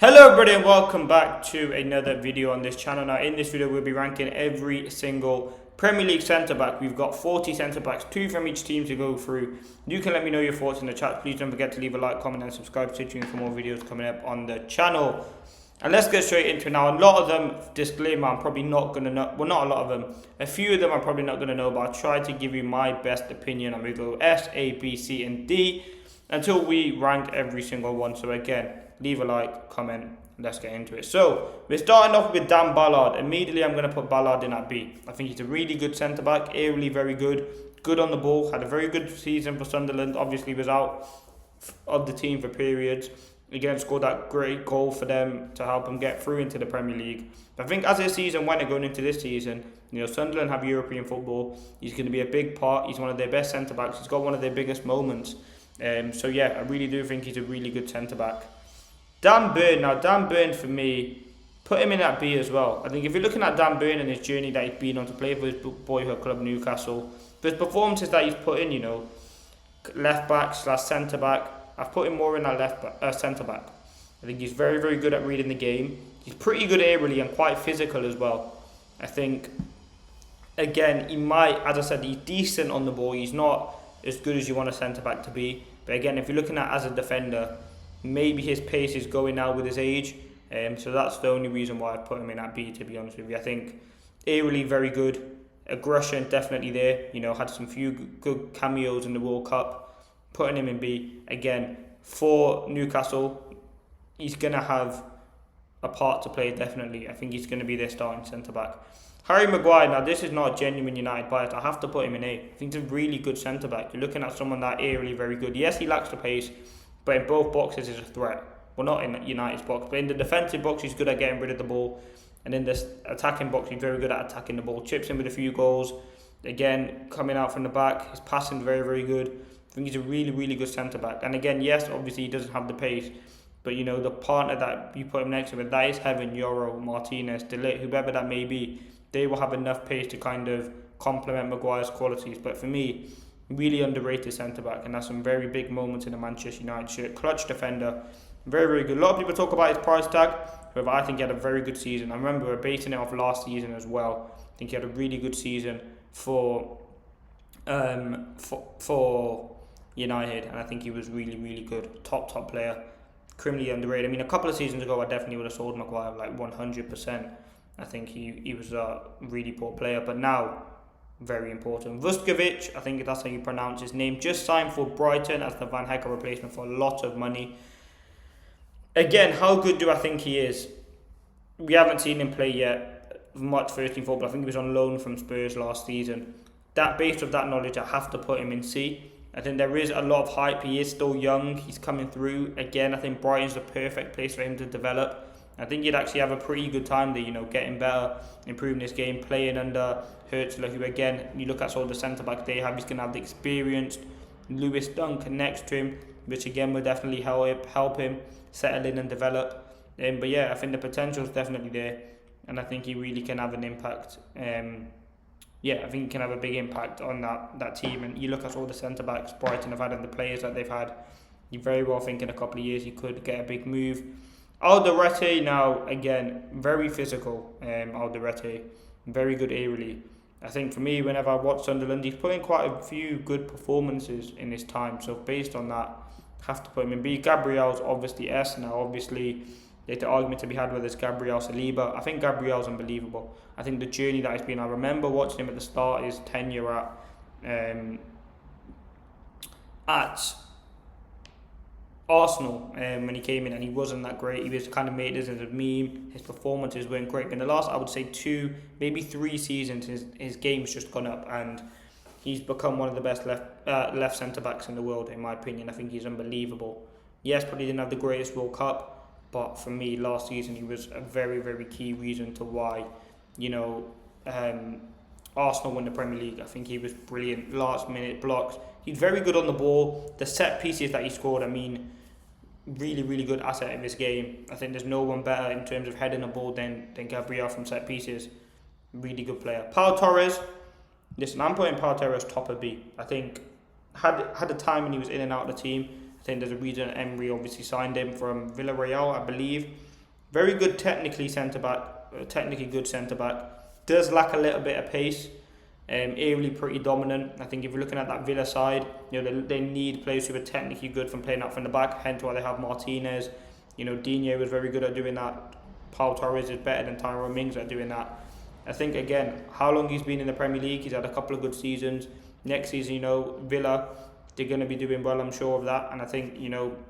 Hello everybody and welcome back to another video on this channel. Now in this video we'll be ranking every single Premier League centre back. We've got 40 centre backs, 2 from each team to go through. You can let me know your thoughts in the chat. Please don't forget to leave a like, comment and subscribe. Stay tuned for more videos coming up on the channel. And let's get straight into it now. A lot of them, disclaimer, I'm probably not going to know. Well, not a lot of them. A few of them I'm probably not going to know, but I'll try to give you my best opinion. I'm going to go S, A, B, C and D until we rank every single one. So again, leave a like, comment, let's get into it. So, we're starting off with Dan Ballard. Immediately, I'm going to put Ballard in at B. I think he's a really good centre-back, aerially very good, good on the ball, had a very good season for Sunderland, obviously was out of the team for periods. Again, scored that great goal for them to help them get through into the Premier League. I think as the season went and going into this season, Sunderland have European football. He's going to be a big part. He's one of their best centre-backs. He's got one of their biggest moments. So, yeah, I really do think he's a really good centre-back. Dan Burn, now Dan Burn for me, put him in at B as well. I think if you're looking at Dan Burn and his journey that he's been on to play for his boyhood club Newcastle, the performances that he's put in, left back / centre back, I've put him more in at centre back. I think he's very, very good at reading the game. He's pretty good aerially and quite physical as well. I think, again, he might, as I said, he's decent on the ball. He's not as good as you want a centre back to be. But again, if you're looking at as a defender, maybe his pace is going now with his age, so that's the only reason why I put him in at B, to be honest with you. I think aerially very good, aggression definitely there, had some few good cameos in the World Cup, putting him in B. Again, for Newcastle, he's going to have a part to play definitely. I think he's going to be their starting centre-back. Harry Maguire, now this is not a genuine United bias, I have to put him in A. I think he's a really good centre-back. You're looking at someone that aerially very good. Yes, he lacks the pace, but in both boxes is a threat. Well, not in United's box, but in the defensive box he's good at getting rid of the ball, and in the attacking box he's very good at attacking the ball. Chips in with a few goals. Again, coming out from the back, his passing very, very good. I think he's a really, really good centre-back. And again, yes, obviously he doesn't have the pace, but the partner that you put him next to him, that is Heaven, Euro, Martinez, De Ligt, whoever that may be, they will have enough pace to kind of complement Maguire's qualities. But for me, really underrated centre-back, and that's some very big moments in the Manchester United shirt. Clutch defender, very, very good. A lot of people talk about his price tag, but I think he had a very good season. I remember we're basing it off last season as well. I think he had a really good season for United, and I think he was really, really good. Top player, criminally underrated. I mean, a couple of seasons ago, I definitely would have sold Maguire like 100%. I think he was a really poor player, but now, very important. Vuskovic, I think that's how you pronounce his name, just signed for Brighton as the Van Hecke replacement for a lot of money. Again, how good do I think he is? We haven't seen him play yet much first team football. I think he was on loan from Spurs last season. Based on that knowledge, I have to put him in C. I think there is a lot of hype. He is still young. He's coming through. Again, I think Brighton's the perfect place for him to develop. I think he'd actually have a pretty good time there, getting better, improving his game, playing under Hurtzler, who again, you look at sort of the centre-back they have, he's going to have the experienced Lewis Dunk next to him, which again will definitely help him settle in and develop. But yeah, I think the potential is definitely there, and I think he really can have an impact. I think he can have a big impact on that team. And you look at all the centre-backs Brighton have had and the players that they've had, you very well think in a couple of years he could get a big move. Alderete, now again, very physical. Alderete, very good aerially. I think for me, whenever I watch Sunderland, he's put in quite a few good performances in his time. So based on that, have to put him in B. Gabriel's obviously S. Now obviously, there's the argument to be had whether it's Gabriel Saliba. I think Gabriel's unbelievable. I think the journey that he's been. I remember watching him at the start of his tenure at Arsenal when he came in, and he wasn't that great. He was kind of made as a meme. His performances weren't great. But in the last, I would say 2, maybe 3 seasons, his game's just gone up, and he's become one of the best left centre backs in the world, in my opinion. I think he's unbelievable. Yes, probably didn't have the greatest World Cup, but for me, last season he was a very, very key reason to why Arsenal won the Premier League. I think he was brilliant. Last minute blocks. He's very good on the ball. The set pieces that he scored, I mean, really, really good asset in this game. I think there's no one better in terms of heading the ball than Gabriel from set pieces. Really good player. Pau Torres. Listen, I'm putting Pau Torres top of B. I think had a time when he was in and out of the team. I think there's a reason Emery obviously signed him from Villarreal, I believe. Very good technically good centre back. Does lack a little bit of pace. Aerially pretty dominant. I think if you're looking at that Villa side, they need players who are technically good from playing up from the back. Hence why they have Martinez. Digne was very good at doing that. Pau Torres is better than Tyrone Mings at doing that. I think again, how long he's been in the Premier League, he's had a couple of good seasons. Next season, Villa, they're going to be doing well, I'm sure of that. And I think,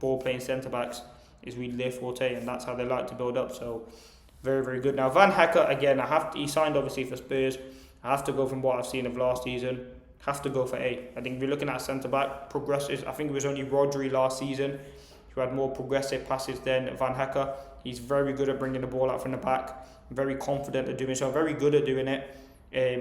ball playing centre backs is really their forte, and that's how they like to build up. So very, very good. Now Van Hecke, again, he signed obviously for Spurs. I have to go from what I've seen of last season. Have to go for A. I think if you're looking at centre back progressive, I think it was only Rodri last season who had more progressive passes than Van Hecke. He's very good at bringing the ball out from the back. Very confident at doing so. Very good at doing it.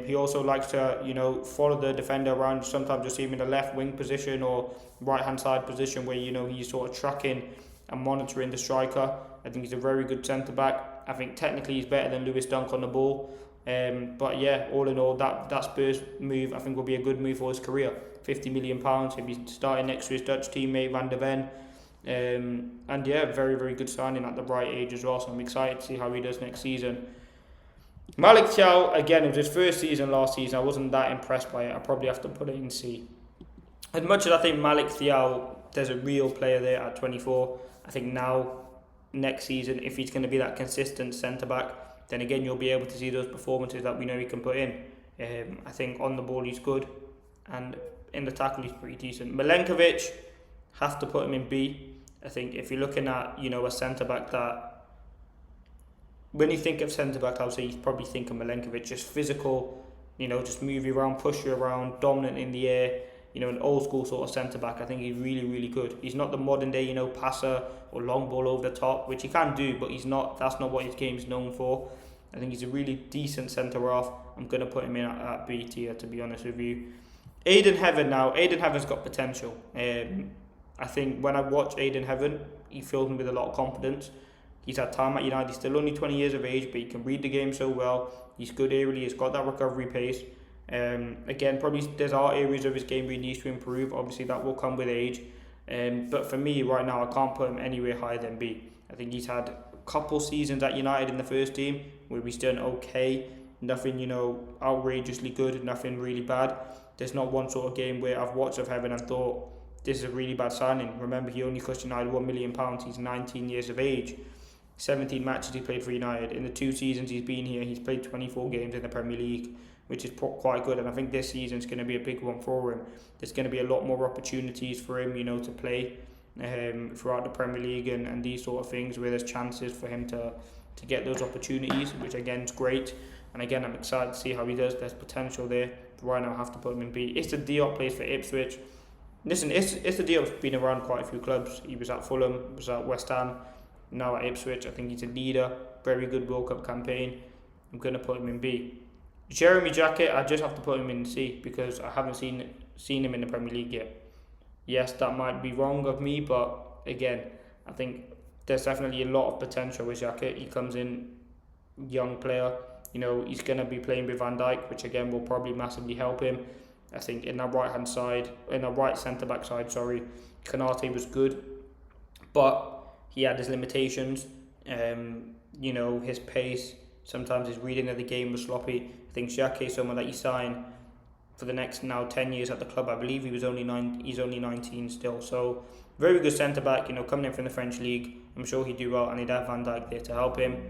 He also likes to, follow the defender around. Sometimes you see him in the left wing position or right hand side position where he's sort of tracking and monitoring the striker. I think he's a very good centre back. I think technically he's better than Lewis Dunk on the ball. But yeah, all in all, that Spurs move I think will be a good move for his career. £50 million. He'll be starting next to his Dutch teammate Van de Ven. And yeah, very, very good signing at the right age as well. So I'm excited to see how he does next season. Malik Thiaw, again, it was his first season last season. I wasn't that impressed by it. I probably have to put it in C. As much as I think Malik Thiaw, there's a real player there at 24. I think now, next season, if he's going to be that consistent centre-back, then again, you'll be able to see those performances that we know he can put in. I think on the ball, he's good. And in the tackle, he's pretty decent. Milenkovic, have to put him in B. I think if you're looking at, a centre-back that... When you think of centre-back, I would say you probably think of Milenkovic, just physical, just move you around, push you around, dominant in the air, an old school sort of centre-back. I think he's really, really good. He's not the modern day, passer or long ball over the top, which he can do, but that's not what his game's known for. I think he's a really decent centre-half. I'm going to put him in at B tier, to be honest with you. Aiden Heaven now. Aiden Heaven's got potential. I think when I watch Aiden Heaven, he fills me with a lot of confidence. He's had time at United. He's still only 20 years of age, but he can read the game so well. He's good aerially. He's got that recovery pace. Again, probably there's are areas of his game where he needs to improve. Obviously, that will come with age. But for me, right now, I can't put him anywhere higher than B. I think he's had a couple seasons at United in the first team where he's done okay. Nothing, outrageously good. Nothing really bad. There's not one sort of game where I've watched of Heaven and thought, this is a really bad signing. Remember, he only cost United £1 million. He's 19 years of age. 17 matches he played for United. In the 2 seasons he's been here, he's played 24 games in the Premier League, which is quite good. And I think this season's going to be a big one for him. There's going to be a lot more opportunities for him, to play throughout the Premier League and these sort of things where there's chances for him to get those opportunities, which again is great. And again, I'm excited to see how he does. There's potential there. But right now I have to put him in B. Issa Diop plays for Ipswich. Listen, Issa Diop's been around quite a few clubs. He was at Fulham, was at West Ham, now at Ipswich. I think he's a leader. Very good World Cup campaign. I'm going to put him in B. Jeremy Jackett, I just have to put him in C because I haven't seen him in the Premier League yet. Yes, that might be wrong of me, but again, I think there's definitely a lot of potential with Jackett. He comes in, young player. He's going to be playing with Van Dijk, which again will probably massively help him. I think in that right centre-back side, Konate was good, but he had his limitations. His pace, sometimes his reading of the game was sloppy. I think Xhaka is someone that you sign for the next now 10 years at the club. I believe he's only 19 still. So very good centre-back, coming in from the French league. I'm sure he'd do well, and he'd have Van Dijk there to help him.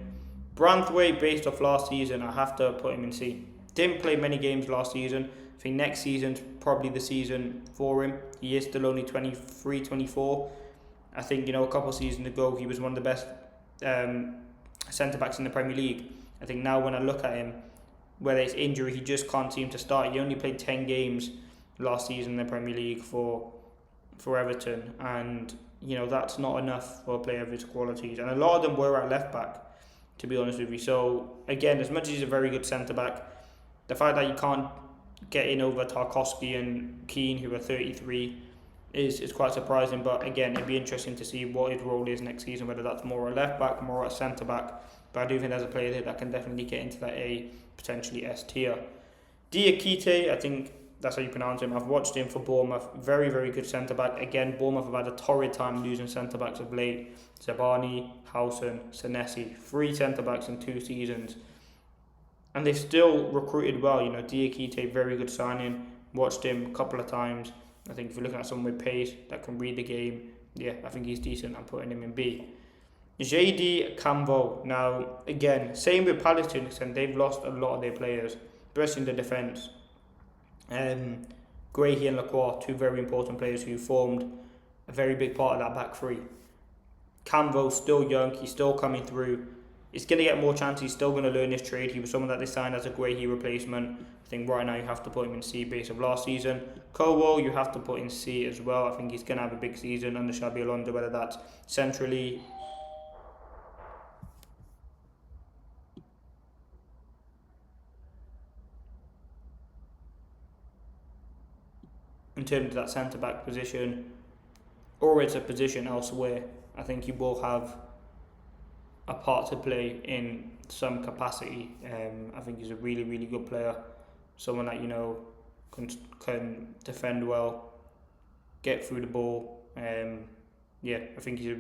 Branthwaite, based off last season, I have to put him in C. Didn't play many games last season. I think next season's probably the season for him. He is still only 23, 24. I think, a couple of seasons ago, he was one of the best centre-backs in the Premier League. I think now when I look at him, whether it's injury, he just can't seem to start. He only played 10 games last season in the Premier League for Everton. And, that's not enough for a player of his qualities. And a lot of them were at left-back, to be honest with you. So, again, as much as he's a very good centre-back, the fact that you can't get in over Tarkowski and Keane, who are 33, is quite surprising. But again, it'd be interesting to see what his role is next season, whether that's more a left-back, more a centre-back. But I do think there's a player there that can definitely get into that A, potentially S tier. Diakite, I think That's how you pronounce him. I've watched him for Bournemouth. Very, very good centre back. Again, Bournemouth have had a torrid time losing centre backs of late. Zabani, Howson, Senesi, 3 centre backs in 2 seasons. And they've still recruited well. You know, Diakite, very good signing. Watched him a couple of times. I think if you're looking at someone with pace that can read the game, yeah, I think he's decent. I'm putting him in B. JD Cambo. Now, again, same with Palace, and they've lost a lot of their players, especially in the defence. Guehi and Lacroix, 2 very important players who formed a very big part of that back 3. Cambo's still young, he's still coming through. He's going to get more chances, he's still going to learn his trade. He was someone that they signed as a Guehi replacement. I think right now you have to put him in C base of last season. Cowell, you have to put in C as well. I think he's going to have a big season under Xabi Alonso, whether that's centrally. In terms of that centre-back position, or it's a position elsewhere, I think he will have a part to play in some capacity. I think he's a really, really good player. Someone that, you know, can defend well, get through the ball. Yeah, I think he's a